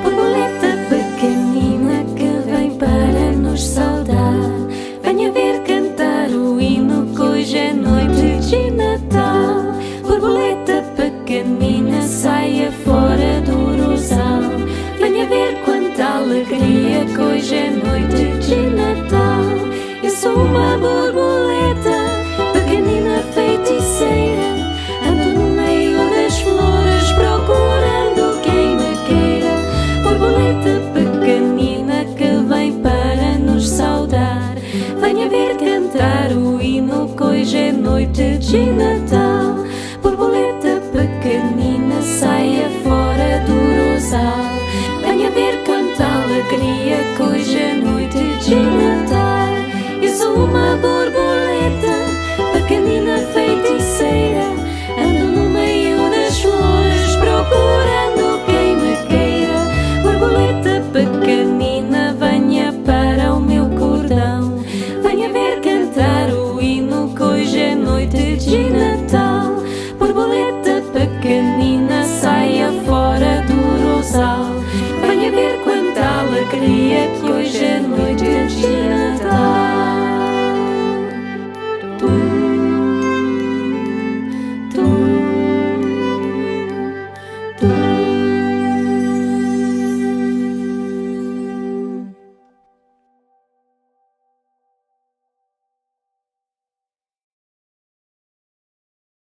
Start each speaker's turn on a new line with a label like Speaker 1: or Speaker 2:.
Speaker 1: Borboleta pequenina que vem para nos saudar, venha ver cantar o hino que hoje é noite de Natal. Borboleta pequenina, saia fora do rosal, venha ver quanta alegria que hoje é noite de Natal. Eu sou uma borboleta pequenina feiticeira, ando no meio das flores procurando quem me queira. Borboleta pequenina que vem para nos saudar, venha ver cantar o hino que hoje é noite de Natal. Borboleta